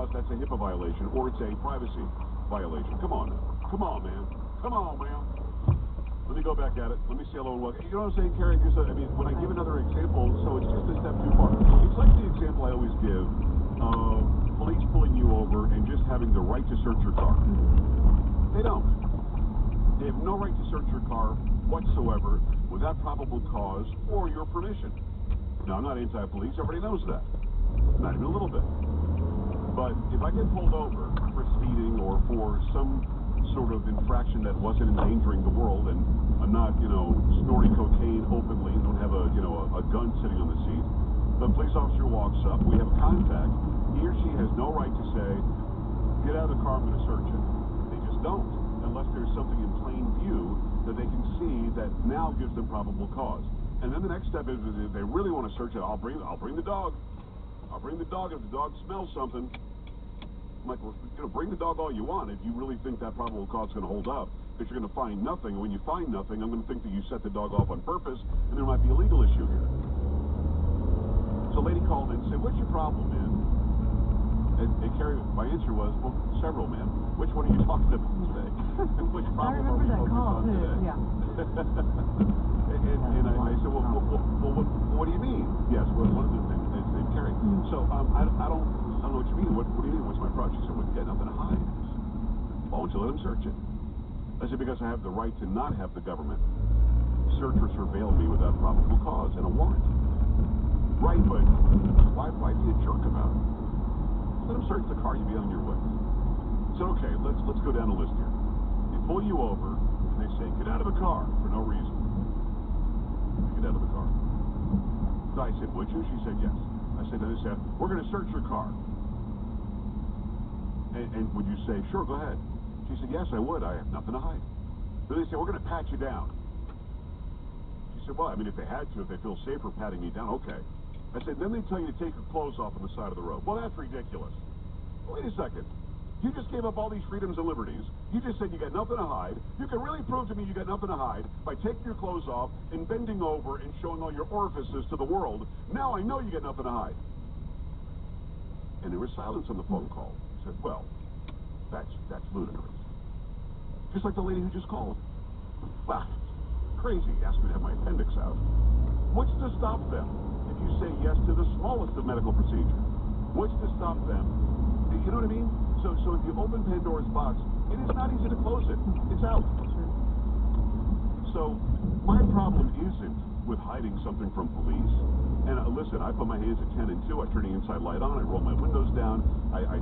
us that's a HIPAA violation or it's a privacy violation. Come on now. Come on, man. Come on, man. Let me go back at it. Let me say hello and welcome. You know what I'm saying, Carrie? Just, I mean, when I give another example, so it's just a step too far. It's like the example I always give of police pulling you over and just having the right to search your car. They don't. They have no right to search your car whatsoever without probable cause or your permission. Now, I'm not anti-police. Everybody knows that. Not even a little bit. But if I get pulled over for speeding or for some sort of infraction that wasn't endangering the world, and I'm not, you know, snorting cocaine openly, don't have a, you know, a gun sitting on the seat, the police officer walks up, we have contact, he or she has no right to say, get out of the car, I'm going to search it. They just don't, unless there's something in plain view that they can see that now gives them probable cause. And then the next step is, if they really want to search it, I'll bring the dog. I'll bring the dog. If the dog smells something, I'm like, well, you know, bring the dog all you want if you really think that probable cause is going to hold up. Because you're going to find nothing. And when you find nothing, I'm going to think that you set the dog off on purpose, and there might be a legal issue here. So a lady called in and said, what's your problem, man? And Carrie, my answer was, well, several, man. Which one are you talking about today? Which problem are we focused on today? Yeah. and I said, well, what do you mean? Yes, well, one of the things is Carrie. So I don't know what you mean. What do you mean? What's my problem? She said, well, you got nothing to hide. Why don't you let them search it? I said, because I have the right to not have the government search or surveil me without probable cause and a warrant. Right, but why be a jerk about it? Let them search the car, you be on your way. So okay, let's go down the list here. They pull you over and they say, get out of the car for no reason. Get out of the car. So I said, would you? She said, yes. I said, then they said, we're going to search your car. And would you say, sure, go ahead? She said, yes, I would. I have nothing to hide. Then they said, we're going to pat you down. She said, well, I mean, if they had to, if they feel safer patting me down, okay. I said, then they tell you to take your clothes off on the side of the road. Well, that's ridiculous. Wait a second. You just gave up all these freedoms and liberties. You just said you got nothing to hide. You can really prove to me you got nothing to hide by taking your clothes off and bending over and showing all your orifices to the world. Now I know you got nothing to hide. And there was silence on the phone call. I said, well, that's ludicrous. Just like the lady who just called. Wow, crazy. Asked me to have my appendix out. What's to stop them if you say yes to the smallest of medical procedure? What's to stop them? You know what I mean? So if you open Pandora's box, it is not easy to close it. It's out. So my problem isn't with hiding something from police. And listen, I put my hands at 10 and 2. I turn the inside light on. I roll my windows down. I